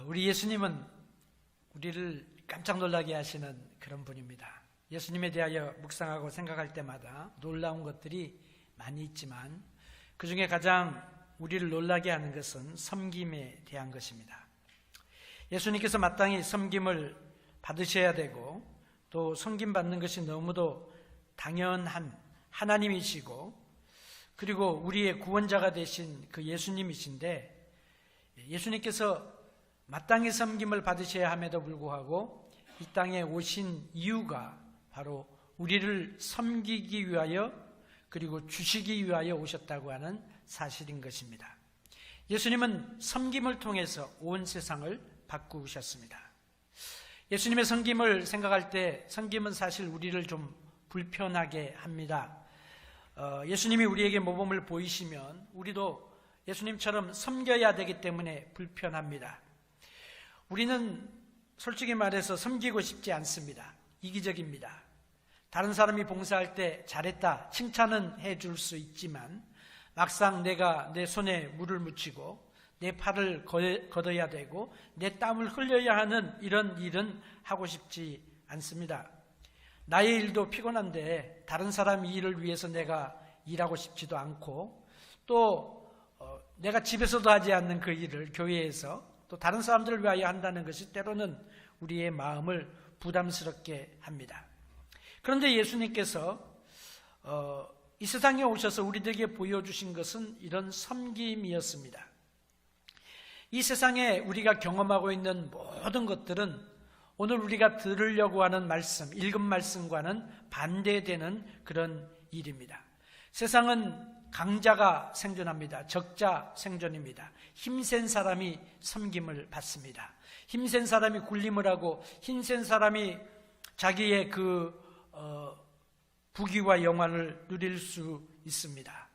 우리 예수님은 우리를 깜짝 놀라게 하시는 그런 분입니다. 예수님에 대하여 묵상하고 생각할 때마다 놀라운 것들이 많이 있지만 그 중에 가장 우리를 놀라게 하는 것은 섬김에 대한 것입니다. 예수님께서 마땅히 섬김을 받으셔야 되고 또 섬김받는 것이 너무도 당연한 하나님이시고 그리고 우리의 구원자가 되신 그 예수님이신데 예수님께서 마땅히 섬김을 받으셔야 함에도 불구하고 이 땅에 오신 이유가 바로 우리를 섬기기 위하여 그리고 주시기 위하여 오셨다고 하는 사실인 것입니다. 예수님은 섬김을 통해서 온 세상을 바꾸셨습니다. 예수님의 섬김을 생각할 때 섬김은 사실 우리를 좀 불편하게 합니다. 예수님이 우리에게 모범을 보이시면 우리도 예수님처럼 섬겨야 되기 때문에 불편합니다. 우리는 솔직히 말해서 섬기고 싶지 않습니다. 이기적입니다. 다른 사람이 봉사할 때 잘했다 칭찬은 해줄 수 있지만 막상 내가 내 손에 물을 묻히고 내 팔을 걷어야 되고 내 땀을 흘려야 하는 이런 일은 하고 싶지 않습니다. 나의 일도 피곤한데 다른 사람 일을 위해서 내가 일하고 싶지도 않고 또 내가 집에서도 하지 않는 그 일을 교회에서 또 다른 사람들을 위하여 한다는 것이 때로는 우리의 마음을 부담스럽게 합니다. 그런데 예수님께서 이 세상에 오셔서 우리들에게 보여주신 것은 이런 섬김이었습니다. 이 세상에 우리가 경험하고 있는 모든 것들은 오늘 우리가 들으려고 하는 말씀, 읽은 말씀과는 반대되는 그런 일입니다. 세상은 강자가 생존합니다. 적자 생존입니다. 힘센 사람이 섬김을 받습니다. 힘센 사람이 군림을 하고 힘센 사람이 자기의 부귀와 영화를 누릴 수 있습니다.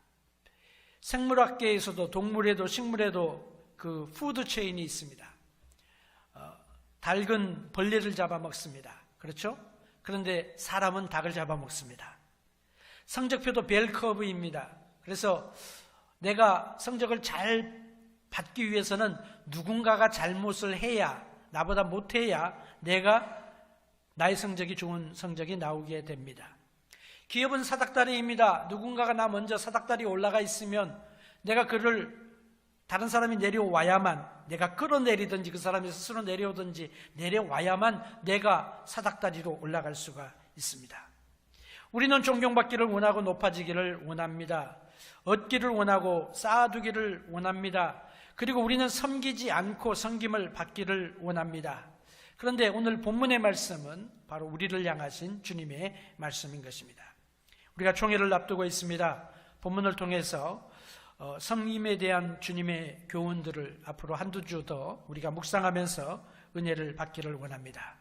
생물학계에서도 동물에도 식물에도 그 푸드 체인이 있습니다. 닭은 벌레를 잡아먹습니다. 그렇죠? 그런데 사람은 닭을 잡아먹습니다. 성적표도 벨커브입니다. 그래서 내가 성적을 잘 받기 위해서는 누군가가 잘못을 해야, 나보다 못해야 나의 성적이 좋은 성적이 나오게 됩니다. 기업은 사닥다리입니다. 누군가가 나 먼저 사닥다리에 올라가 있으면 내가 그를 다른 사람이 내려와야만, 내가 끌어내리든지 그 사람이 스스로 내려오든지 내려와야만 내가 사닥다리로 올라갈 수가 있습니다. 우리는 존경받기를 원하고 높아지기를 원합니다. 얻기를 원하고 쌓아두기를 원합니다. 그리고 우리는 섬기지 않고 섬김을 받기를 원합니다. 그런데 오늘 본문의 말씀은 바로 우리를 향하신 주님의 말씀인 것입니다. 우리가 총회를 앞두고 있습니다. 본문을 통해서 섬김에 대한 주님의 교훈들을 앞으로 한두 주 더 우리가 묵상하면서 은혜를 받기를 원합니다.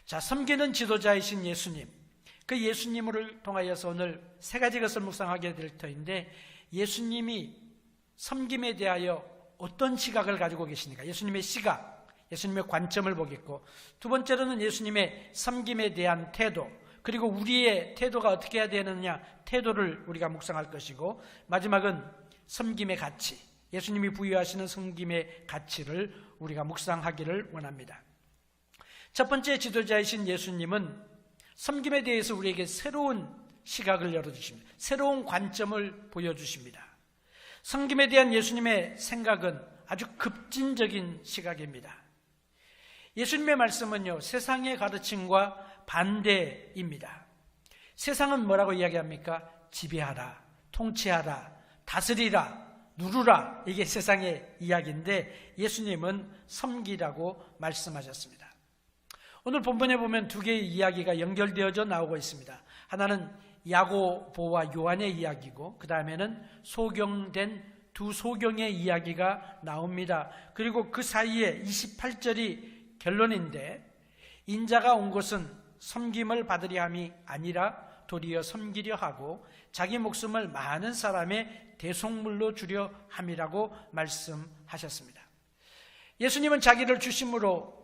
자, 섬기는 지도자이신 예수님, 그 예수님을 통하여서 오늘 세 가지 것을 묵상하게 될 터인데 예수님이 섬김에 대하여 어떤 시각을 가지고 계시니까 예수님의 시각, 예수님의 관점을 보겠고 두 번째로는 예수님의 섬김에 대한 태도 그리고 우리의 태도가 어떻게 해야 되느냐 태도를 우리가 묵상할 것이고 마지막은 섬김의 가치, 예수님이 부여하시는 섬김의 가치를 우리가 묵상하기를 원합니다. 첫 번째 지도자이신 예수님은 섬김에 대해서 우리에게 새로운 시각을 열어주십니다. 새로운 관점을 보여주십니다. 섬김에 대한 예수님의 생각은 아주 급진적인 시각입니다. 예수님의 말씀은요, 세상의 가르침과 반대입니다. 세상은 뭐라고 이야기합니까? 지배하라, 통치하라, 다스리라, 누르라, 이게 세상의 이야기인데 예수님은 섬기라고 말씀하셨습니다. 오늘 본문에 보면 두 개의 이야기가 연결되어져 나오고 있습니다. 하나는 야고보와 요한의 이야기고 그 다음에는 소경된 두 소경의 이야기가 나옵니다. 그리고 그 사이에 28절이 결론인데 인자가 온 것은 섬김을 받으려 함이 아니라 도리어 섬기려 하고 자기 목숨을 많은 사람의 대속물로 주려 함이라고 말씀하셨습니다. 예수님은 자기를 주심으로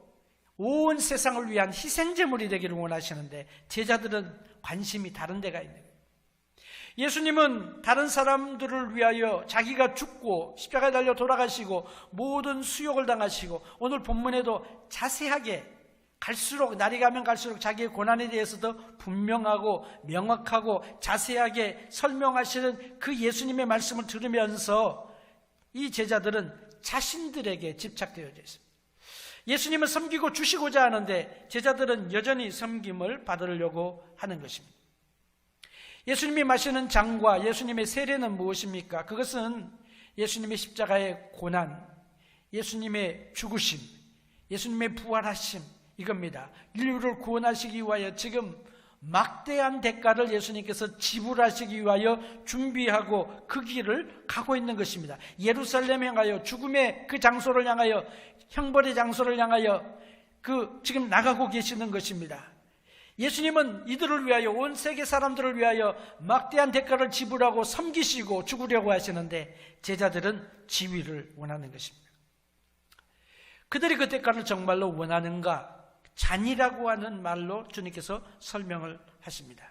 온 세상을 위한 희생제물이 되기를 원하시는데 제자들은 관심이 다른 데가 있는 거예요. 예수님은 다른 사람들을 위하여 자기가 죽고 십자가에 달려 돌아가시고 모든 수욕을 당하시고 오늘 본문에도 자세하게 갈수록 날이 가면 갈수록 자기의 고난에 대해서도 분명하고 명확하고 자세하게 설명하시는 그 예수님의 말씀을 들으면서 이 제자들은 자신들에게 집착되어져 있습니다. 예수님은 섬기고 주시고자 하는데 제자들은 여전히 섬김을 받으려고 하는 것입니다. 예수님이 마시는 잔과 예수님의 세례는 무엇입니까? 그것은 예수님의 십자가의 고난, 예수님의 죽으심, 예수님의 부활하심 이겁니다. 인류를 구원하시기 위하여 지금 막대한 대가를 예수님께서 지불하시기 위하여 준비하고 그 길을 가고 있는 것입니다. 예루살렘 향하여 죽음의 그 장소를 향하여 형벌의 장소를 향하여 지금 나가고 계시는 것입니다. 예수님은 이들을 위하여 온 세계 사람들을 위하여 막대한 대가를 지불하고 섬기시고 죽으려고 하시는데 제자들은 지위를 원하는 것입니다. 그들이 그 대가를 정말로 원하는가? 잔이라고 하는 말로 주님께서 설명을 하십니다.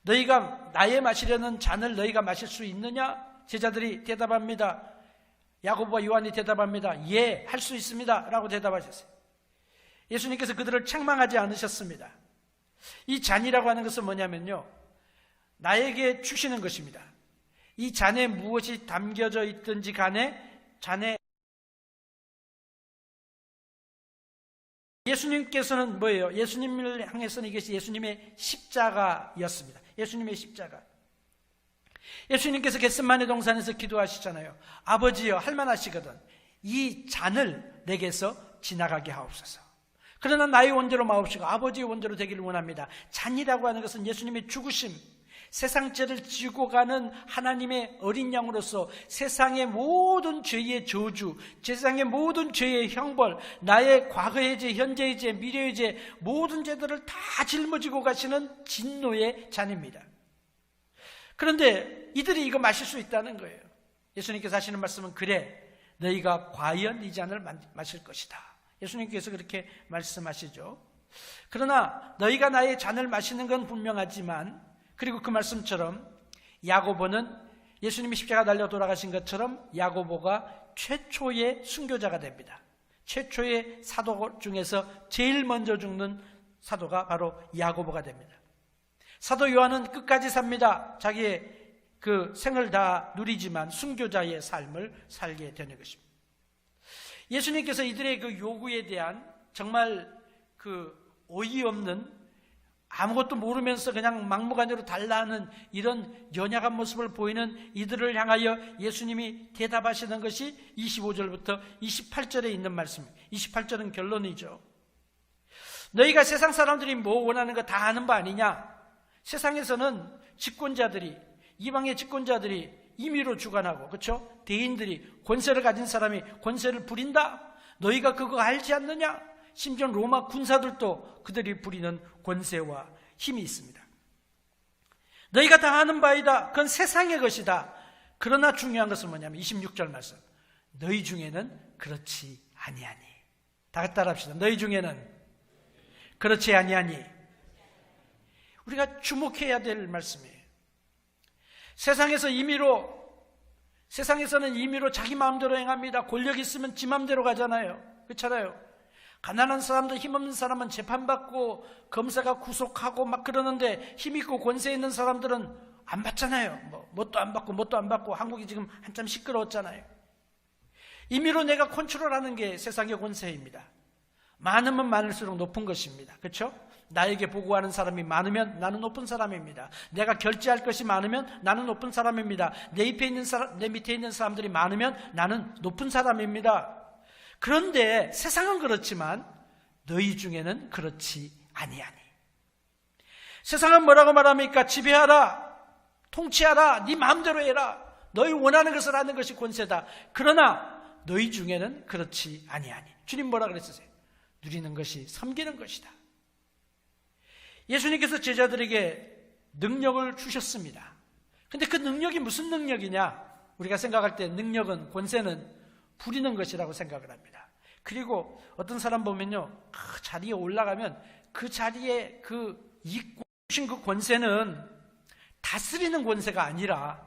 너희가 나의 마시려는 잔을 너희가 마실 수 있느냐? 제자들이 대답합니다. 야고보와 요한이 대답합니다. 예, 할 수 있습니다 라고 대답하셨어요. 예수님께서 그들을 책망하지 않으셨습니다. 이 잔이라고 하는 것은 뭐냐면요, 나에게 주시는 것입니다. 이 잔에 무엇이 담겨져 있든지 간에 잔에 예수님께서는 뭐예요? 예수님을 향해서는 이것이 예수님의 십자가였습니다. 예수님의 십자가. 예수님께서 겟세마네 동산에서 기도하시잖아요. 아버지여, 할만하시거든 이 잔을 내게서 지나가게 하옵소서. 그러나 나의 원대로 마옵시고 아버지의 원대로 되기를 원합니다. 잔이라고 하는 것은 예수님의 죽으심, 세상 죄를 지고 가는 하나님의 어린 양으로서 세상의 모든 죄의 저주, 세상의 모든 죄의 형벌, 나의 과거의 죄, 현재의 죄, 미래의 죄, 모든 죄들을 다 짊어지고 가시는 진노의 잔입니다. 그런데 이들이 이거 마실 수 있다는 거예요. 예수님께서 하시는 말씀은 그래, 너희가 과연 이 잔을 마실 것이다. 예수님께서 그렇게 말씀하시죠. 그러나 너희가 나의 잔을 마시는 건 분명하지만, 그리고 그 말씀처럼 야고보는 예수님이 십자가 달려 돌아가신 것처럼 야고보가 최초의 순교자가 됩니다. 최초의 사도 중에서 제일 먼저 죽는 사도가 바로 야고보가 됩니다. 사도 요한은 끝까지 삽니다. 자기의 그 생을 다 누리지만 순교자의 삶을 살게 되는 것입니다. 예수님께서 이들의 그 요구에 대한 정말 그 어이없는, 아무것도 모르면서 그냥 막무가내로 달라하는 이런 연약한 모습을 보이는 이들을 향하여 예수님이 대답하시는 것이 25절부터 28절에 있는 말씀입니다. 28절은 결론이죠. 너희가 세상 사람들이 뭐 원하는 거 다 아는 바 아니냐? 세상에서는 집권자들이, 이방의 집권자들이 임의로 주관하고, 그렇죠? 대인들이, 권세를 가진 사람이 권세를 부린다? 너희가 그거 알지 않느냐? 심지어 로마 군사들도 그들이 부리는 권세와 힘이 있습니다. 너희가 다 아는 바이다. 그건 세상의 것이다. 그러나 중요한 것은 뭐냐면 26절 말씀. 너희 중에는 그렇지 아니하니. 다 같이 따라합시다. 너희 중에는 그렇지 아니하니. 우리가 주목해야 될 말씀이에요. 세상에서는 임의로 자기 마음대로 행합니다. 권력 있으면 지 마음대로 가잖아요. 그렇잖아요. 가난한 사람들, 힘없는 사람은 재판받고 검사가 구속하고 막 그러는데 힘있고 권세 있는 사람들은 안 받잖아요. 뭣도 안 받고 한국이 지금 한참 시끄러웠잖아요. 임의로 내가 컨트롤하는 게 세상의 권세입니다. 많으면 많을수록 높은 것입니다. 그렇죠? 나에게 보고하는 사람이 많으면 나는 높은 사람입니다. 내가 결제할 것이 많으면 나는 높은 사람입니다. 내 밑에 있는 사람들이 많으면 나는 높은 사람입니다. 그런데 세상은 그렇지만 너희 중에는 그렇지 아니하니. 세상은 뭐라고 말합니까? 지배하라, 통치하라, 네 마음대로 해라, 너희 원하는 것을 하는 것이 권세다. 그러나 너희 중에는 그렇지 아니하니. 주님 뭐라 그랬으세요? 누리는 것이 섬기는 것이다. 예수님께서 제자들에게 능력을 주셨습니다. 근데 그 능력이 무슨 능력이냐? 우리가 생각할 때 능력은, 권세는 부리는 것이라고 생각을 합니다. 그리고 어떤 사람 보면요, 그 자리에 올라가면 그 자리에 그 주신 그 권세는 다스리는 권세가 아니라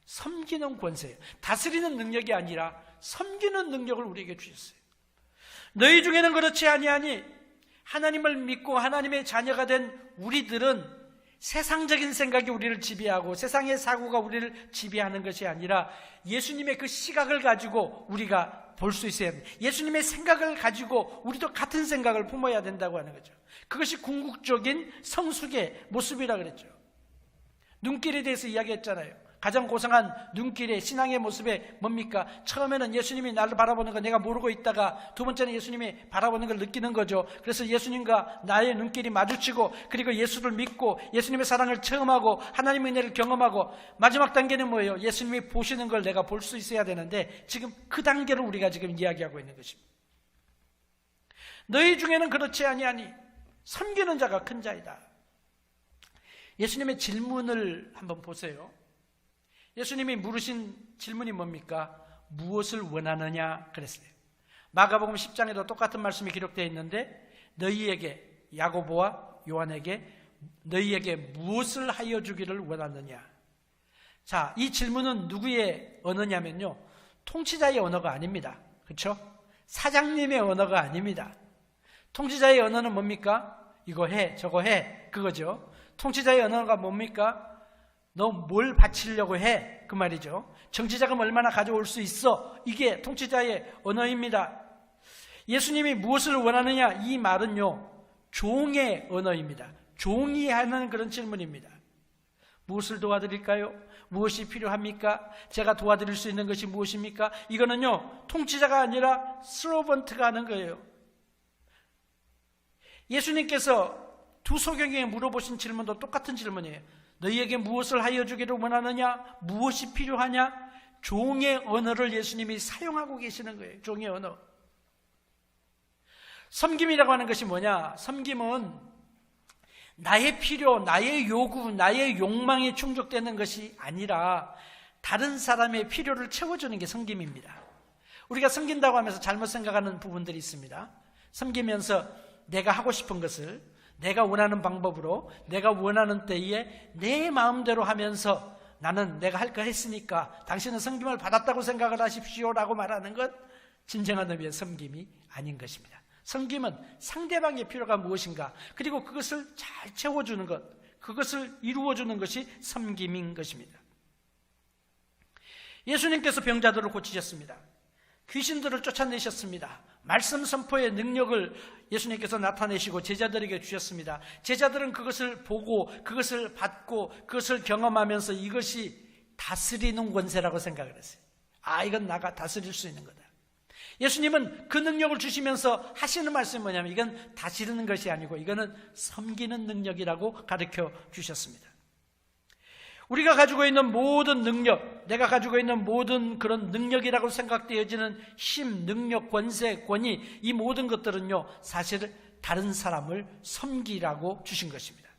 섬기는 권세예요. 다스리는 능력이 아니라 섬기는 능력을 우리에게 주셨어요. 너희 중에는 그렇지 아니하니 하나님을 믿고 하나님의 자녀가 된 우리들은 세상적인 생각이 우리를 지배하고 세상의 사고가 우리를 지배하는 것이 아니라 예수님의 그 시각을 가지고 우리가 볼 수 있어야 합니다. 예수님의 생각을 가지고 우리도 같은 생각을 품어야 된다고 하는 거죠. 그것이 궁극적인 성숙의 모습이라 그랬죠. 눈길에 대해서 이야기했잖아요. 가장 고상한 눈길의 신앙의 모습에 뭡니까? 처음에는 예수님이 나를 바라보는 거 내가 모르고 있다가 두 번째는 예수님이 바라보는 걸 느끼는 거죠. 그래서 예수님과 나의 눈길이 마주치고 그리고 예수를 믿고 예수님의 사랑을 체험하고 하나님의 은혜를 경험하고 마지막 단계는 뭐예요? 예수님이 보시는 걸 내가 볼 수 있어야 되는데 지금 그 단계를 우리가 지금 이야기하고 있는 것입니다. 너희 중에는 그렇지 아니하니 섬기는 자가 큰 자이다. 예수님의 질문을 한번 보세요. 예수님이 물으신 질문이 뭡니까? 무엇을 원하느냐 그랬어요. 마가복음 10장에도 똑같은 말씀이 기록되어 있는데 너희에게 야고보와 요한에게 너희에게 무엇을 하여 주기를 원하느냐. 자, 이 질문은 누구의 언어냐면요, 통치자의 언어가 아닙니다. 그렇죠? 사장님의 언어가 아닙니다. 통치자의 언어는 뭡니까? 이거 해, 저거 해, 그거죠. 통치자의 언어가 뭡니까? 너 뭘 바치려고 해? 그 말이죠. 정치자금 얼마나 가져올 수 있어? 이게 통치자의 언어입니다. 예수님이 무엇을 원하느냐? 이 말은요, 종의 언어입니다. 종이 하는 그런 질문입니다. 무엇을 도와드릴까요? 무엇이 필요합니까? 제가 도와드릴 수 있는 것이 무엇입니까? 이거는요, 통치자가 아니라 서번트가 하는 거예요. 예수님께서 두 소경에게 물어보신 질문도 똑같은 질문이에요. 너희에게 무엇을 하여 주기를 원하느냐? 무엇이 필요하냐? 종의 언어를 예수님이 사용하고 계시는 거예요. 종의 언어. 섬김이라고 하는 것이 뭐냐? 섬김은 나의 필요, 나의 요구, 나의 욕망이 충족되는 것이 아니라 다른 사람의 필요를 채워주는 게 섬김입니다. 우리가 섬긴다고 하면서 잘못 생각하는 부분들이 있습니다. 섬기면서 내가 하고 싶은 것을 내가 원하는 방법으로 내가 원하는 때에 내 마음대로 하면서 나는 내가 할 거 했으니까 당신은 섬김을 받았다고 생각을 하십시오라고 말하는 것, 진정한 의미의 섬김이 아닌 것입니다. 섬김은 상대방의 필요가 무엇인가, 그리고 그것을 잘 채워주는 것, 그것을 이루어주는 것이 섬김인 것입니다. 예수님께서 병자들을 고치셨습니다. 귀신들을 쫓아내셨습니다. 말씀 선포의 능력을 예수님께서 나타내시고 제자들에게 주셨습니다. 제자들은 그것을 보고 그것을 받고 그것을 경험하면서 이것이 다스리는 권세라고 생각을 했어요. 아, 이건 나가 다스릴 수 있는 거다. 예수님은 그 능력을 주시면서 하시는 말씀이 뭐냐면 이건 다스리는 것이 아니고 이거는 섬기는 능력이라고 가르쳐 주셨습니다. 우리가 가지고 있는 모든 능력, 내가 가지고 있는 모든 그런 능력이라고 생각되어지는 힘, 능력, 권세, 권위, 이 모든 것들은요, 사실 다른 사람을 섬기라고 주신 것입니다.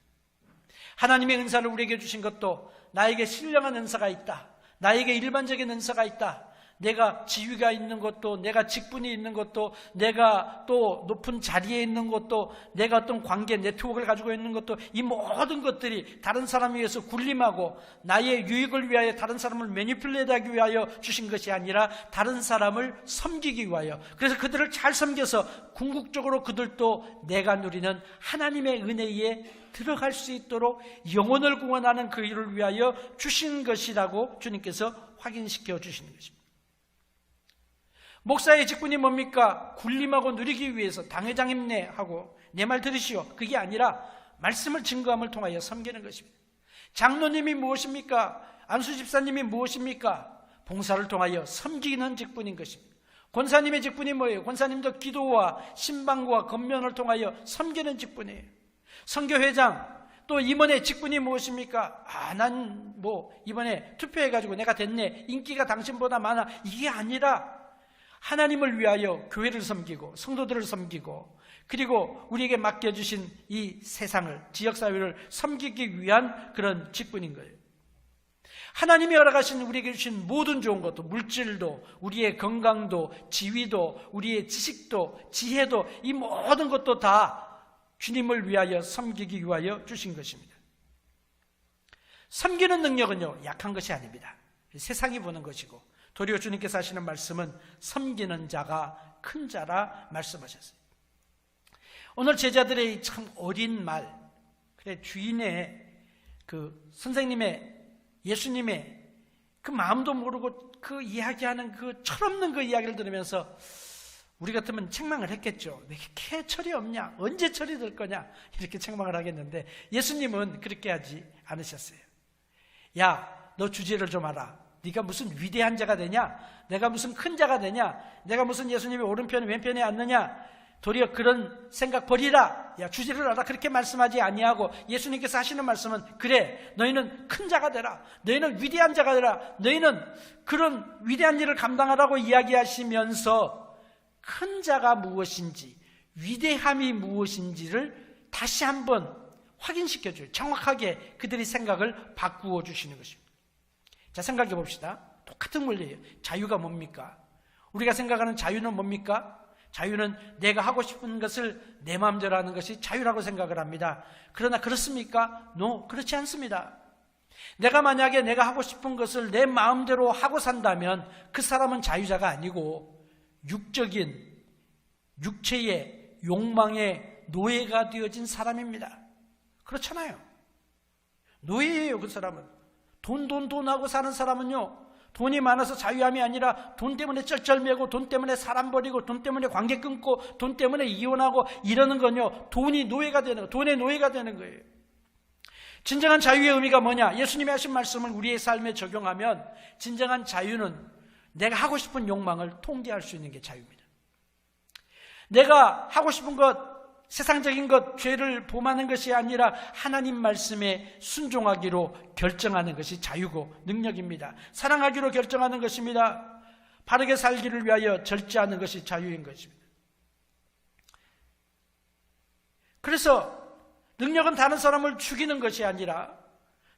하나님의 은사를 우리에게 주신 것도 나에게 신령한 은사가 있다, 나에게 일반적인 은사가 있다, 내가 지위가 있는 것도, 내가 직분이 있는 것도, 내가 또 높은 자리에 있는 것도, 내가 어떤 관계 네트워크를 가지고 있는 것도, 이 모든 것들이 다른 사람을 위해서 군림하고 나의 유익을 위하여 다른 사람을 매니플레이트하기 위하여 주신 것이 아니라 다른 사람을 섬기기 위하여, 그래서 그들을 잘 섬겨서 궁극적으로 그들도 내가 누리는 하나님의 은혜에 들어갈 수 있도록 영혼을 구원하는 그 일을 위하여 주신 것이라고 주님께서 확인시켜 주시는 것입니다. 목사의 직분이 뭡니까? 군림하고 누리기 위해서 당회장임내하고 내 말 들으시오, 그게 아니라 말씀을 증거함을 통하여 섬기는 것입니다. 장로님이 무엇입니까? 안수 집사님이 무엇입니까? 봉사를 통하여 섬기는 직분인 것입니다. 권사님의 직분이 뭐예요? 권사님도 기도와 신방과 건면을 통하여 섬기는 직분이에요. 선교회장, 또 임원의 직분이 무엇입니까? 난 이번에 투표해가지고 내가 됐네, 인기가 당신보다 많아, 이게 아니라 하나님을 위하여 교회를 섬기고 성도들을 섬기고 그리고 우리에게 맡겨주신 이 세상을, 지역사회를 섬기기 위한 그런 직분인 거예요. 하나님이 허락하신 우리에게 주신 모든 좋은 것도, 물질도, 우리의 건강도, 지위도, 우리의 지식도, 지혜도, 이 모든 것도 다 주님을 위하여 섬기기 위하여 주신 것입니다. 섬기는 능력은요, 약한 것이 아닙니다. 세상이 보는 것이고, 도리어 주님께서 하시는 말씀은 섬기는 자가 큰 자라 말씀하셨어요. 오늘 제자들의 참 어린 말, 그래 주인의 그 선생님의 예수님의 그 마음도 모르고 그 이야기하는 그 철없는 그 이야기를 들으면서 우리 같으면 책망을 했겠죠. 왜 이렇게 철이 없냐? 언제 철이 들 거냐? 이렇게 책망을 하겠는데 예수님은 그렇게 하지 않으셨어요. 야, 너 주제를 좀 알아. 네가 무슨 위대한 자가 되냐? 내가 무슨 큰 자가 되냐? 내가 무슨 예수님의 오른편에 왼편에 앉느냐? 도리어 그런 생각 버리라. 야, 주제를 알아. 그렇게 말씀하지 아니하고 예수님께서 하시는 말씀은 그래, 너희는 큰 자가 되라. 너희는 위대한 자가 되라. 너희는 그런 위대한 일을 감당하라고 이야기하시면서 큰 자가 무엇인지, 위대함이 무엇인지를 다시 한번 확인시켜줘요. 정확하게 그들의 생각을 바꾸어 주시는 것입니다. 자, 생각해 봅시다. 똑같은 원리예요. 자유가 뭡니까? 우리가 생각하는 자유는 뭡니까? 자유는 내가 하고 싶은 것을 내 마음대로 하는 것이 자유라고 생각을 합니다. 그러나 그렇습니까? No, 그렇지 않습니다. 내가 만약에 내가 하고 싶은 것을 내 마음대로 하고 산다면 그 사람은 자유자가 아니고 육적인 육체의 욕망의 노예가 되어진 사람입니다. 그렇잖아요. 노예예요. 그 사람은 돈 하고 사는 사람은요, 돈이 많아서 자유함이 아니라 돈 때문에 쩔쩔매고 돈 때문에 사람 버리고 돈 때문에 관계 끊고 돈 때문에 이혼하고 이러는 건요, 돈이 노예가 되는 거예요. 돈의 노예가 되는 거예요. 진정한 자유의 의미가 뭐냐? 예수님이 하신 말씀을 우리의 삶에 적용하면 진정한 자유는 내가 하고 싶은 욕망을 통제할 수 있는 게 자유입니다. 내가 하고 싶은 것, 세상적인 것, 죄를 범하는 것이 아니라 하나님 말씀에 순종하기로 결정하는 것이 자유고 능력입니다. 사랑하기로 결정하는 것입니다. 바르게 살기를 위하여 절제하는 것이 자유인 것입니다. 그래서 능력은 다른 사람을 죽이는 것이 아니라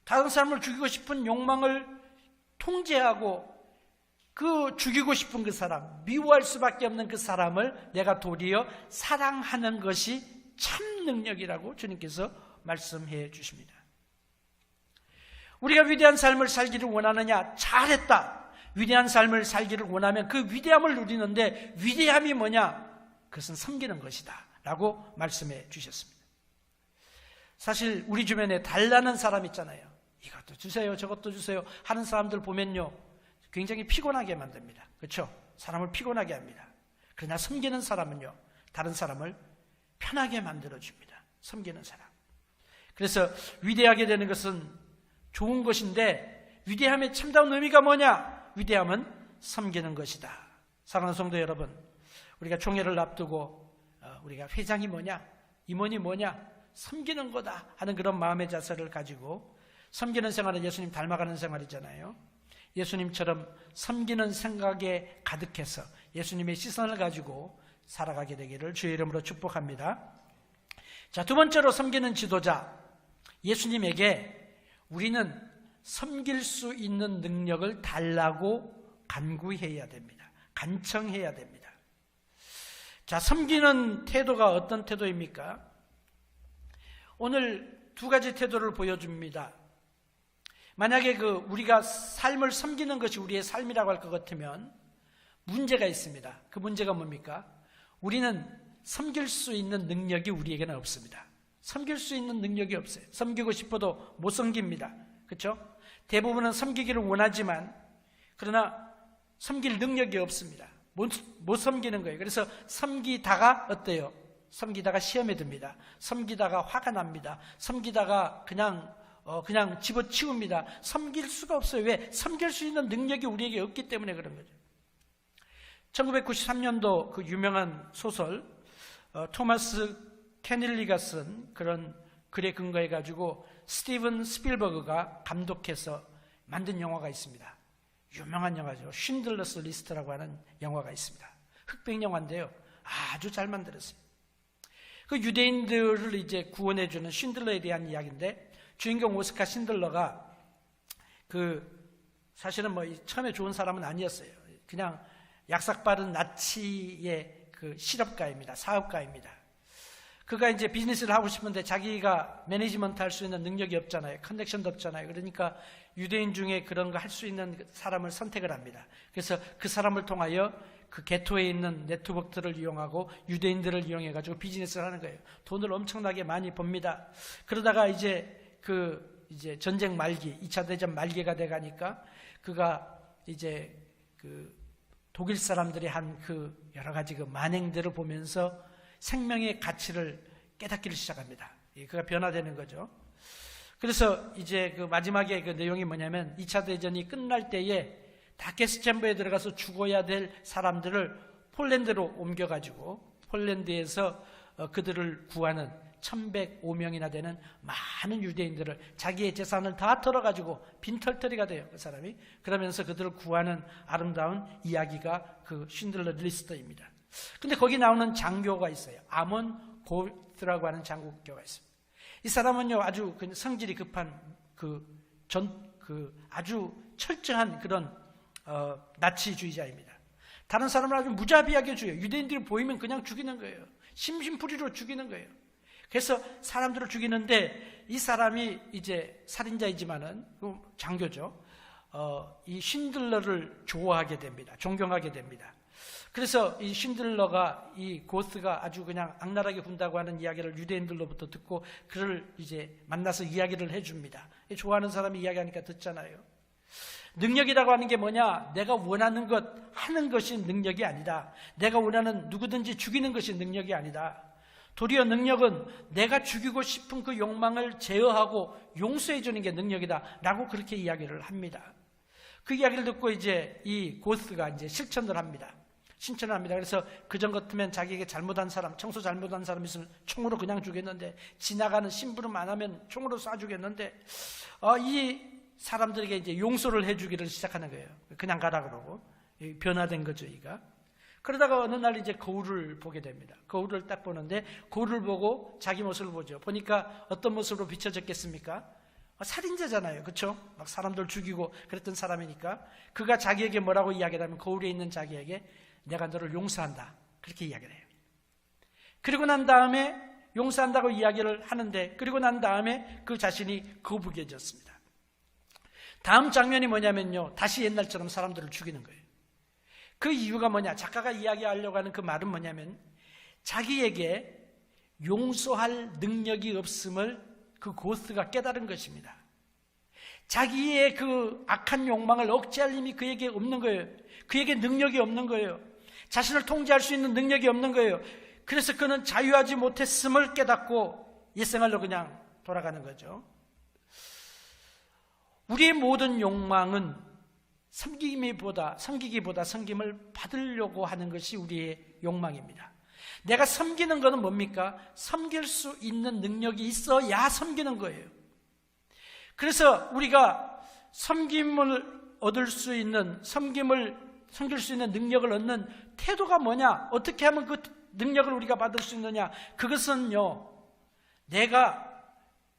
다른 사람을 죽이고 싶은 욕망을 통제하고 그 죽이고 싶은 그 사람, 미워할 수밖에 없는 그 사람을 내가 도리어 사랑하는 것이 참 능력이라고 주님께서 말씀해 주십니다. 우리가 위대한 삶을 살기를 원하느냐? 잘했다. 위대한 삶을 살기를 원하면 그 위대함을 누리는데 위대함이 뭐냐? 그것은 섬기는 것이다 라고 말씀해 주셨습니다. 사실 우리 주변에 달라는 사람 있잖아요. 이것도 주세요, 저것도 주세요 하는 사람들 보면요, 굉장히 피곤하게 만듭니다. 그렇죠? 사람을 피곤하게 합니다. 그러나 섬기는 사람은요, 다른 사람을 편하게 만들어줍니다. 섬기는 사람. 그래서 위대하게 되는 것은 좋은 것인데 위대함의 참다운 의미가 뭐냐? 위대함은 섬기는 것이다. 사랑하는 성도 여러분, 우리가 총회를 앞두고 우리가 회장이 뭐냐? 임원이 뭐냐? 섬기는 거다 하는 그런 마음의 자세를 가지고 섬기는 생활은 예수님 닮아가는 생활이잖아요. 예수님처럼 섬기는 생각에 가득해서 예수님의 시선을 가지고 살아가게 되기를 주의 이름으로 축복합니다. 자, 두 번째로 섬기는 지도자, 예수님에게 우리는 섬길 수 있는 능력을 달라고 간구해야 됩니다. 간청해야 됩니다. 자, 섬기는 태도가 어떤 태도입니까? 오늘 두 가지 태도를 보여줍니다. 만약에 우리가 삶을 섬기는 것이 우리의 삶이라고 할 것 같으면 문제가 있습니다. 그 문제가 뭡니까? 우리는 섬길 수 있는 능력이 우리에게는 없습니다. 섬길 수 있는 능력이 없어요. 섬기고 싶어도 못 섬깁니다. 그렇죠? 대부분은 섬기기를 원하지만 그러나 섬길 능력이 없습니다. 못 섬기는 거예요. 그래서 섬기다가 어때요? 섬기다가 시험에 듭니다. 섬기다가 화가 납니다. 섬기다가 그냥 집어치웁니다. 섬길 수가 없어요. 왜? 섬길 수 있는 능력이 우리에게 없기 때문에 그런 거죠. 1993년도 그 유명한 소설 토마스 케닐리가 쓴 그런 글에 근거해 가지고 스티븐 스필버그가 감독해서 만든 영화가 있습니다. 유명한 영화죠. 쉰들러스 리스트라고 하는 영화가 있습니다. 흑백 영화인데요, 아주 잘 만들었어요. 그 유대인들을 이제 구원해주는 쉰들러에 대한 이야기인데, 주인공 오스카 신들러가 사실은 처음에 좋은 사람은 아니었어요. 그냥 약삭 빠른 나치의 그 실업가입니다. 사업가입니다. 그가 이제 비즈니스를 하고 싶은데 자기가 매니지먼트 할 수 있는 능력이 없잖아요. 커넥션도 없잖아요. 그러니까 유대인 중에 그런 거 할 수 있는 사람을 선택을 합니다. 그래서 그 사람을 통하여 그 게토에 있는 네트워크들을 이용하고 유대인들을 이용해가지고 비즈니스를 하는 거예요. 돈을 엄청나게 많이 법니다. 그러다가 이제 이제 전쟁 말기, 2차 대전 말기가 돼 가니까 그가 이제 그 독일 사람들이 한 그 여러 가지 그 만행들을 보면서 생명의 가치를 깨닫기를 시작합니다. 그가 변화되는 거죠. 그래서 이제 그 마지막에 그 내용이 뭐냐면 2차 대전이 끝날 때에 다 가스챔버에 들어가서 죽어야 될 사람들을 폴란드로 옮겨가지고 폴란드에서 그들을 구하는 1105명이나 되는 많은 유대인들을 자기의 재산을 다 털어가지고 빈털터리가 돼요. 그 사람이. 그러면서 그들을 구하는 아름다운 이야기가 그 쉰들러 리스트입니다. 근데 거기 나오는 장교가 있어요. 아몬 고트라고 하는 장교가 있습니다. 이 사람은요 아주 성질이 급한 아주 철저한 그런 나치주의자입니다. 다른 사람을 아주 무자비하게 죽여요. 유대인들이 보이면 그냥 죽이는 거예요. 심심풀이로 죽이는 거예요. 그래서 사람들을 죽이는데 이 사람이 이제 살인자이지만은 장교죠. 이 쉰들러를 좋아하게 됩니다. 존경하게 됩니다. 그래서 이 쉰들러가 이 고스가 아주 그냥 악랄하게 군다고 하는 이야기를 유대인들로부터 듣고 그를 이제 만나서 이야기를 해줍니다. 좋아하는 사람이 이야기하니까 듣잖아요. 능력이라고 하는 게 뭐냐? 내가 원하는 것 하는 것이 능력이 아니다. 내가 원하는 누구든지 죽이는 것이 능력이 아니다. 도리어 능력은 내가 죽이고 싶은 그 욕망을 제어하고 용서해 주는 게 능력이다 라고 그렇게 이야기를 합니다. 그 이야기를 듣고 이제 이 고스가 이제 실천을 합니다. 그래서 그전 같으면 자기에게 잘못한 사람, 청소 잘못한 사람 있으면 총으로 그냥 죽였는데, 지나가는 심부름 안 하면 총으로 쏴 죽였는데, 이 사람들에게 이제 용서를 해주기를 시작하는 거예요. 그냥 가라 그러고. 변화된 거죠, 이가. 그러다가 어느 날 이제 거울을 보게 됩니다. 거울을 딱 보는데, 거울을 보고 자기 모습을 보죠. 보니까 어떤 모습으로 비춰졌겠습니까? 살인자잖아요. 그렇죠? 막 사람들 죽이고 그랬던 사람이니까. 그가 자기에게 뭐라고 이야기를 하면 거울에 있는 자기에게 내가 너를 용서한다. 그렇게 이야기를 해요. 그리고 난 다음에 용서한다고 이야기를 하는데, 그리고 난 다음에 그 자신이 거북해졌습니다. 다음 장면이 뭐냐면요, 다시 옛날처럼 사람들을 죽이는 거예요. 그 이유가 뭐냐, 작가가 이야기하려고 하는 그 말은 뭐냐면, 자기에게 용서할 능력이 없음을 그 고스가 깨달은 것입니다. 자기의 그 악한 욕망을 억제할 힘이 그에게 없는 거예요. 그에게 능력이 없는 거예요. 자신을 통제할 수 있는 능력이 없는 거예요. 그래서 그는 자유하지 못했음을 깨닫고 옛생활로 그냥 돌아가는 거죠. 우리의 모든 욕망은 섬기기보다 섬김을 받으려고 하는 것이 우리의 욕망입니다. 내가 섬기는 것은 뭡니까? 섬길 수 있는 능력이 있어야 섬기는 거예요. 그래서 우리가 섬김을 얻을 수 있는, 섬길 수 있는 능력을 얻는 태도가 뭐냐? 어떻게 하면 그 능력을 우리가 받을 수 있느냐? 그것은요, 내가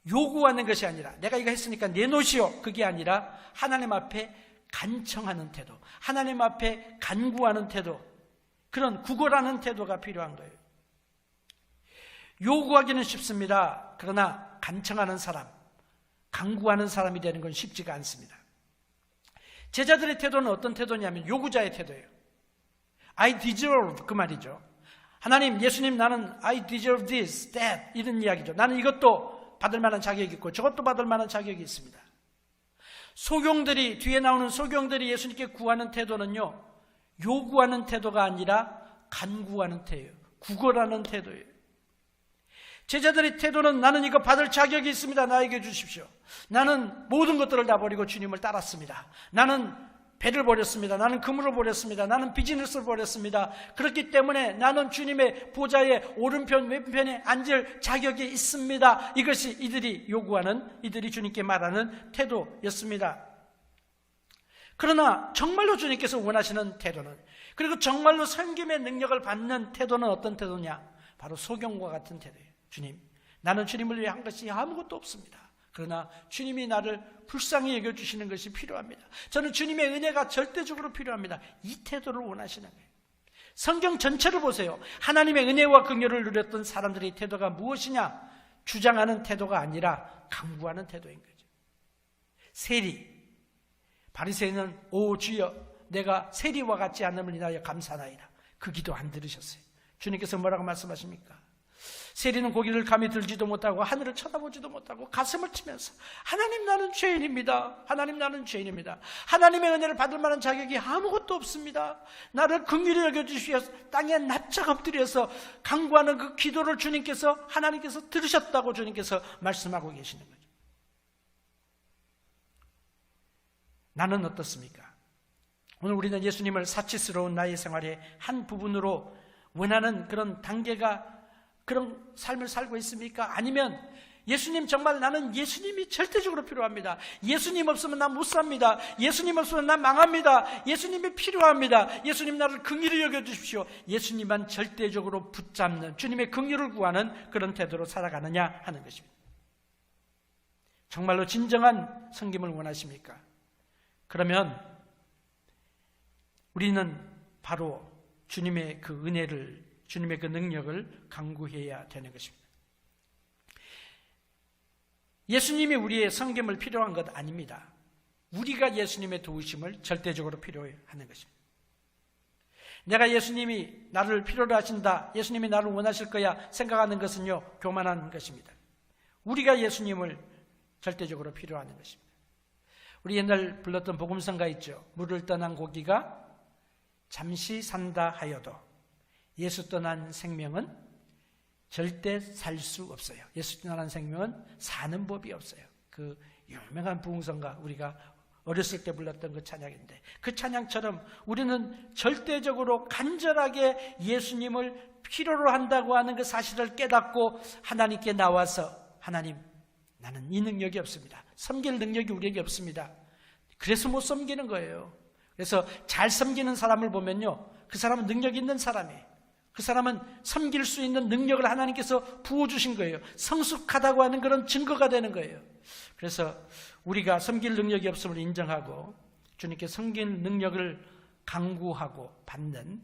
요구하는 것이 아니라, 내가 이거 했으니까 내놓으시오, 그게 아니라 하나님 앞에 간청하는 태도, 하나님 앞에 간구하는 태도, 그런 구걸하는 태도가 필요한 거예요. 요구하기는 쉽습니다. 그러나 간청하는 사람, 간구하는 사람이 되는 건 쉽지가 않습니다. 제자들의 태도는 어떤 태도냐면 요구자의 태도예요. I deserve, 그 말이죠. 하나님, 예수님, 나는 I deserve this, that, 이런 이야기죠. 나는 이것도 받을 만한 자격이 있고 저것도 받을 만한 자격이 있습니다. 소경들이, 뒤에 나오는 소경들이 예수님께 구하는 태도는요, 요구하는 태도가 아니라 간구하는 태도예요. 구걸하는 태도예요. 제자들의 태도는 나는 이거 받을 자격이 있습니다. 나에게 주십시오. 나는 모든 것들을 다 버리고 주님을 따랐습니다. 나는 배를 버렸습니다. 나는 금을 버렸습니다. 나는 비즈니스를 버렸습니다. 그렇기 때문에 나는 주님의 보좌의 오른편 왼편에 앉을 자격이 있습니다. 이것이 이들이 요구하는, 이들이 주님께 말하는 태도였습니다. 그러나 정말로 주님께서 원하시는 태도는, 그리고 정말로 섬김의 능력을 받는 태도는 어떤 태도냐? 바로 소경과 같은 태도예요. 주님, 나는 주님을 위해 한 것이 아무것도 없습니다. 그러나 주님이 나를 불쌍히 여겨주시는 것이 필요합니다. 저는 주님의 은혜가 절대적으로 필요합니다. 이 태도를 원하시는 거예요. 성경 전체를 보세요. 하나님의 은혜와 긍휼을 누렸던 사람들의 태도가 무엇이냐? 주장하는 태도가 아니라 강구하는 태도인 거죠. 세리, 바리새인은 오 주여 내가 세리와 같지 않음을 인하여 감사하나이다. 그 기도 안 들으셨어요. 주님께서 뭐라고 말씀하십니까? 세리는 고기를 감히 들지도 못하고 하늘을 쳐다보지도 못하고 가슴을 치면서 하나님 나는 죄인입니다. 하나님 나는 죄인입니다. 하나님의 은혜를 받을 만한 자격이 아무것도 없습니다. 나를 긍휼히 여겨주시어서 땅에 납작 엎드려서 간구하는 그 기도를 주님께서 하나님께서 들으셨다고 주님께서 말씀하고 계시는 거죠. 나는 어떻습니까? 오늘 우리는 예수님을 사치스러운 나의 생활의 한 부분으로 원하는 그런 단계가 그런 삶을 살고 있습니까? 아니면 예수님 정말 나는 예수님이 절대적으로 필요합니다. 예수님 없으면 나 못 삽니다. 예수님 없으면 나 망합니다. 예수님이 필요합니다. 예수님 나를 긍휼히 여겨주십시오. 예수님만 절대적으로 붙잡는 주님의 긍휼을 구하는 그런 태도로 살아가느냐 하는 것입니다. 정말로 진정한 섬김을 원하십니까? 그러면 우리는 바로 주님의 그 은혜를, 주님의 그 능력을 강구해야 되는 것입니다. 예수님이 우리의 섬김을 필요한 것 아닙니다. 우리가 예수님의 도우심을 절대적으로 필요하는 것입니다. 내가 예수님이 나를 필요로 하신다, 예수님이 나를 원하실 거야 생각하는 것은요, 교만한 것입니다. 우리가 예수님을 절대적으로 필요하는 것입니다. 우리 옛날 불렀던 복음성가 있죠. 물을 떠난 고기가 잠시 산다 하여도 예수 떠난 생명은 절대 살 수 없어요. 예수 떠난 생명은 사는 법이 없어요. 그 유명한 부흥성가, 우리가 어렸을 때 불렀던 그 찬양인데, 그 찬양처럼 우리는 절대적으로 간절하게 예수님을 필요로 한다고 하는 그 사실을 깨닫고 하나님께 나와서, 하나님 나는 이 능력이 없습니다. 섬길 능력이 우리에게 없습니다. 그래서 못 섬기는 거예요. 그래서 잘 섬기는 사람을 보면요, 그 사람은 능력 있는 사람이에요. 그 사람은 섬길 수 있는 능력을 하나님께서 부어주신 거예요. 성숙하다고 하는 그런 증거가 되는 거예요. 그래서 우리가 섬길 능력이 없음을 인정하고 주님께 섬길 능력을 강구하고 받는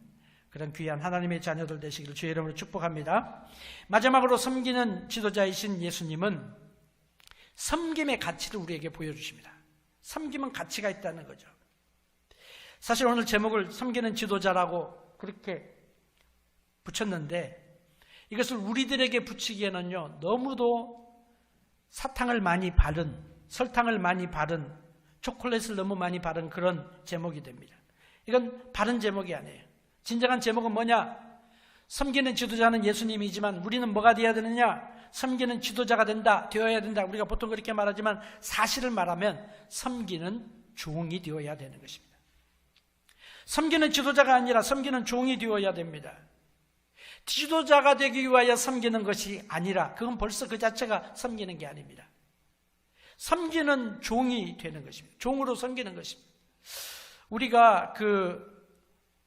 그런 귀한 하나님의 자녀들 되시기를 주의 이름으로 축복합니다. 마지막으로 섬기는 지도자이신 예수님은 섬김의 가치를 우리에게 보여주십니다. 섬김은 가치가 있다는 거죠. 사실 오늘 제목을 섬기는 지도자라고 그렇게 붙였는데, 이것을 우리들에게 붙이기에는요, 너무도 사탕을 많이 바른, 설탕을 많이 바른, 초콜릿을 너무 많이 바른 그런 제목이 됩니다. 이건 바른 제목이 아니에요. 진정한 제목은 뭐냐? 섬기는 지도자는 예수님이지만 우리는 뭐가 되어야 되느냐? 섬기는 지도자가 되어야 된다. 우리가 보통 그렇게 말하지만 사실을 말하면 섬기는 종이 되어야 되는 것입니다. 섬기는 지도자가 아니라 섬기는 종이 되어야 됩니다. 지도자가 되기 위하여 섬기는 것이 아니라 그건 벌써 그 자체가 섬기는 게 아닙니다. 섬기는 종이 되는 것입니다. 종으로 섬기는 것입니다. 우리가 그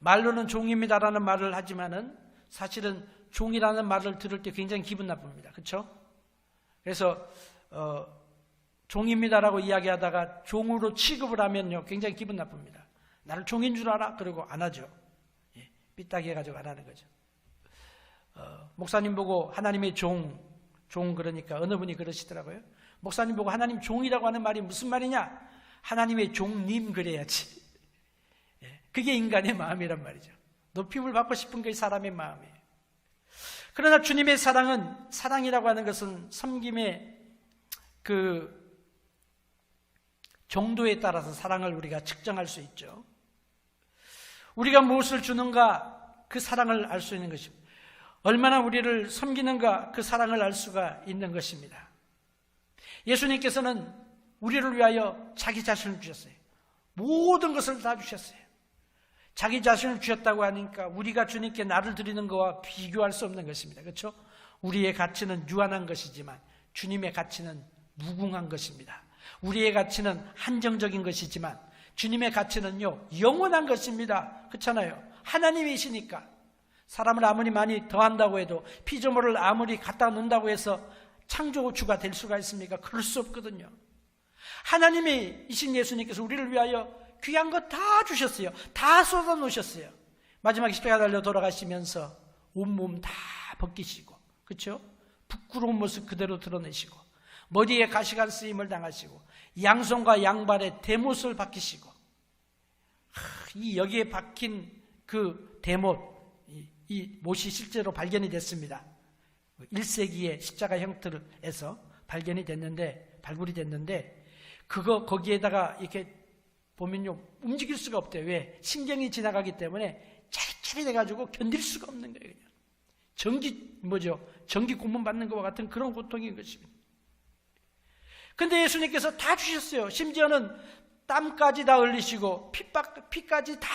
말로는 종입니다라는 말을 하지만은 사실은 종이라는 말을 들을 때 굉장히 기분 나쁩니다. 그렇죠? 그래서 종입니다라고 이야기하다가 종으로 취급을 하면요, 굉장히 기분 나쁩니다. 나를 종인 줄 알아? 그러고 안 하죠. 예, 삐딱이 해가지고 안 하는 거죠. 목사님 보고 하나님의 종 그러니까 어느 분이 그러시더라고요. 목사님 보고 하나님 종이라고 하는 말이 무슨 말이냐? 하나님의 종님 그래야지. 예, 그게 인간의 마음이란 말이죠. 높임을 받고 싶은 게 사람의 마음이에요. 그러나 주님의 사랑은, 사랑이라고 하는 것은 섬김의 그 정도에 따라서 사랑을 우리가 측정할 수 있죠. 우리가 무엇을 주는가, 그 사랑을 알 수 있는 것입니다. 얼마나 우리를 섬기는가, 그 사랑을 알 수가 있는 것입니다. 예수님께서는 우리를 위하여 자기 자신을 주셨어요. 모든 것을 다 주셨어요. 자기 자신을 주셨다고 하니까 우리가 주님께 나를 드리는 것과 비교할 수 없는 것입니다. 그렇죠? 우리의 가치는 유한한 것이지만 주님의 가치는 무궁한 것입니다. 우리의 가치는 한정적인 것이지만 주님의 가치는요, 영원한 것입니다. 그렇잖아요. 하나님이시니까. 사람을 아무리 많이 더한다고 해도, 피조물을 아무리 갖다 놓는다고 해서 창조주가 될 수가 있습니까? 그럴 수 없거든요. 하나님이신 예수님께서 우리를 위하여 귀한 것 다 주셨어요. 다 쏟아 놓으셨어요. 마지막에 십자가 달려 돌아가시면서 온몸 다 벗기시고, 그렇죠? 부끄러운 모습 그대로 드러내시고, 머리에 가시관 쓰임을 당하시고, 양손과 양발에 대못을 박히시고, 이 여기에 박힌 그 대못, 이 못이 실제로 발견이 됐습니다. 1세기의 십자가 형태에서 발견이 됐는데, 발굴이 됐는데, 거기에다가 이렇게 보면요, 움직일 수가 없대요. 왜? 신경이 지나가기 때문에 짜릿짜릿 해가지고 견딜 수가 없는 거예요. 그냥. 전기 고문 받는 것과 같은 그런 고통인 것입니다. 근데 예수님께서 다 주셨어요. 심지어는 땀까지 다 흘리시고, 피까지 다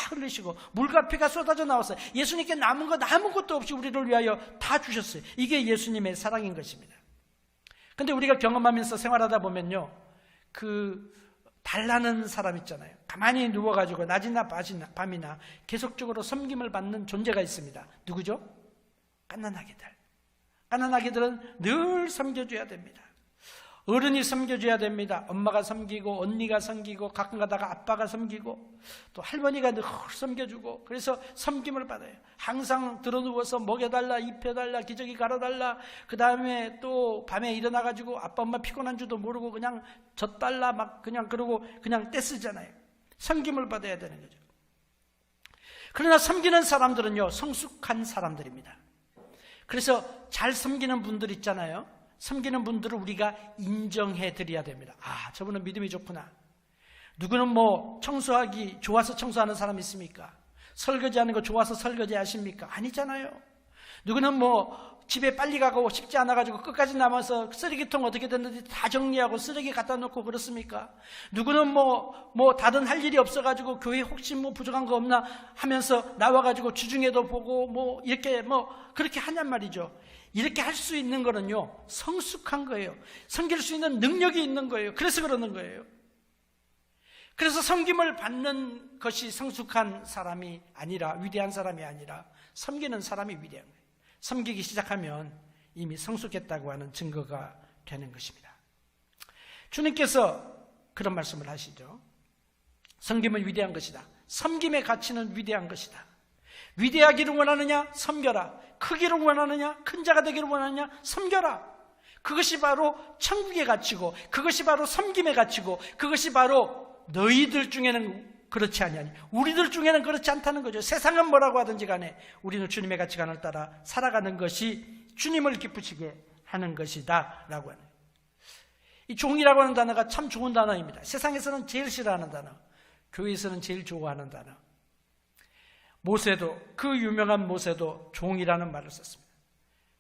흘리시고, 물과 피가 쏟아져 나왔어요. 예수님께 남은 것 아무것도 없이 우리를 위하여 다 주셨어요. 이게 예수님의 사랑인 것입니다. 근데 우리가 경험하면서 생활하다 보면요, 달라는 사람 있잖아요. 가만히 누워가지고 낮이나 밤이나 계속적으로 섬김을 받는 존재가 있습니다. 누구죠? 갓난아기들. 갓난아기들은 늘 섬겨줘야 됩니다. 어른이 섬겨줘야 됩니다. 엄마가 섬기고, 언니가 섬기고, 가끔 가다가 아빠가 섬기고, 또 할머니가 늘 섬겨주고, 그래서 섬김을 받아요. 항상 들어누워서 먹여달라, 입혀달라, 기저귀 갈아달라, 그 다음에 또 밤에 일어나가지고 아빠 엄마 피곤한 줄도 모르고 그냥 젖달라, 막 그냥 그러고 그냥 떼쓰잖아요. 섬김을 받아야 되는 거죠. 그러나 섬기는 사람들은요, 성숙한 사람들입니다. 그래서 잘 섬기는 분들 있잖아요. 섬기는 분들을 우리가 인정해 드려야 됩니다. 아, 저분은 믿음이 좋구나. 누구는 청소하기 좋아서 청소하는 사람 있습니까? 설거지하는 거 좋아서 설거지 하십니까? 아니잖아요. 누구는 집에 빨리 가고 싶지 않아가지고 끝까지 남아서 쓰레기통 어떻게 됐는지 다 정리하고 쓰레기 갖다 놓고 그렇습니까? 누구는 다른 할 일이 없어가지고 교회 혹시 부족한 거 없나 하면서 나와가지고 주중에도 보고 이렇게 그렇게 하냔 말이죠. 이렇게 할 수 있는 거는요, 성숙한 거예요. 섬길 수 있는 능력이 있는 거예요. 그래서 그러는 거예요. 그래서 섬김을 받는 것이 성숙한 사람이 아니라, 위대한 사람이 아니라 섬기는 사람이 위대한 거예요. 섬기기 시작하면 이미 성숙했다고 하는 증거가 되는 것입니다. 주님께서 그런 말씀을 하시죠. 섬김은 위대한 것이다. 섬김의 가치는 위대한 것이다. 위대하기를 원하느냐? 섬겨라. 크기를 원하느냐? 큰 자가 되기를 원하느냐? 섬겨라. 그것이 바로 천국의 가치고, 그것이 바로 섬김의 가치고, 그것이 바로 너희들 중에는 그렇지 아니하니, 우리들 중에는 그렇지 않다는 거죠. 세상은 뭐라고 하든지 간에 우리는 주님의 가치관을 따라 살아가는 것이 주님을 기쁘시게 하는 것이다 라고 하는, 이 종이라고 하는 단어가 참 좋은 단어입니다. 세상에서는 제일 싫어하는 단어, 교회에서는 제일 좋아하는 단어. 모세도, 그 유명한 모세도 종이라는 말을 썼습니다.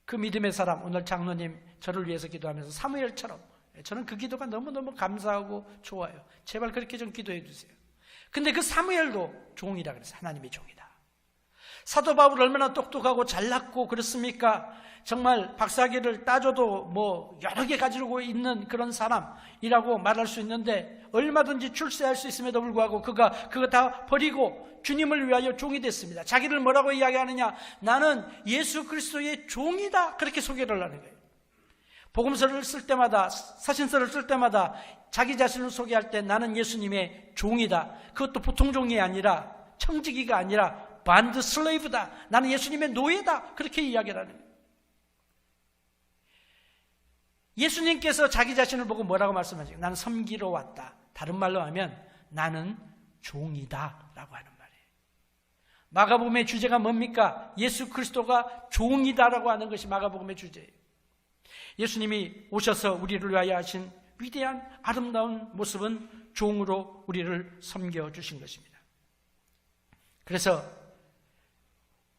그 믿음의 사람, 오늘 장로님 저를 위해서 기도하면서 사무엘처럼, 저는 그 기도가 너무너무 감사하고 좋아요. 제발 그렇게 좀 기도해 주세요. 근데 그 사무엘도 종이라 그랬어요. 하나님의 종이다. 사도 바울 얼마나 똑똑하고 잘났고 그렇습니까? 정말 박사학위를 따줘도 여러 개 가지고 있는 그런 사람이라고 말할 수 있는데, 얼마든지 출세할 수 있음에도 불구하고 그가 그거 다 버리고 주님을 위하여 종이 됐습니다. 자기를 뭐라고 이야기하느냐? 나는 예수 그리스도의 종이다. 그렇게 소개를 하는 거예요. 복음서를 쓸 때마다, 사신서를 쓸 때마다 자기 자신을 소개할 때 나는 예수님의 종이다. 그것도 보통 종이 아니라, 청지기가 아니라 반드 슬레이브다. 나는 예수님의 노예다. 그렇게 이야기를 하는 거예요. 예수님께서 자기 자신을 보고 뭐라고 말씀하시죠? 나는 섬기러 왔다. 다른 말로 하면 나는 종이다 라고 하는 말이에요. 마가복음의 주제가 뭡니까? 예수 그리스도가 종이다라고 하는 것이 마가복음의 주제예요. 예수님이 오셔서 우리를 위하여 하신 위대한 아름다운 모습은 종으로 우리를 섬겨주신 것입니다. 그래서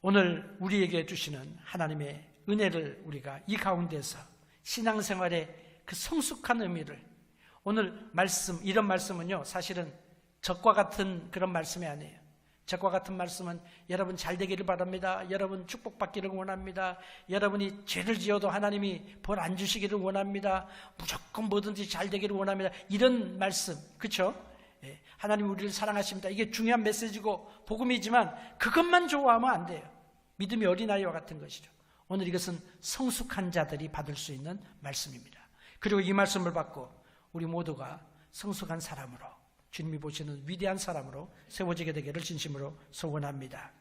오늘 우리에게 주시는 하나님의 은혜를 우리가 이 가운데서 신앙생활의 그 성숙한 의미를, 오늘 말씀, 이런 말씀은요, 사실은 적과 같은 그런 말씀이 아니에요. 적과 같은 말씀은 여러분 잘 되기를 바랍니다. 여러분 축복받기를 원합니다. 여러분이 죄를 지어도 하나님이 벌 안 주시기를 원합니다. 무조건 뭐든지 잘 되기를 원합니다. 이런 말씀, 그렇죠? 하나님 우리를 사랑하십니다. 이게 중요한 메시지고 복음이지만 그것만 좋아하면 안 돼요. 믿음이 어린아이와 같은 것이죠. 오늘 이것은 성숙한 자들이 받을 수 있는 말씀입니다. 그리고 이 말씀을 받고 우리 모두가 성숙한 사람으로, 주님이 보시는 위대한 사람으로 세워지게 되기를 진심으로 소원합니다.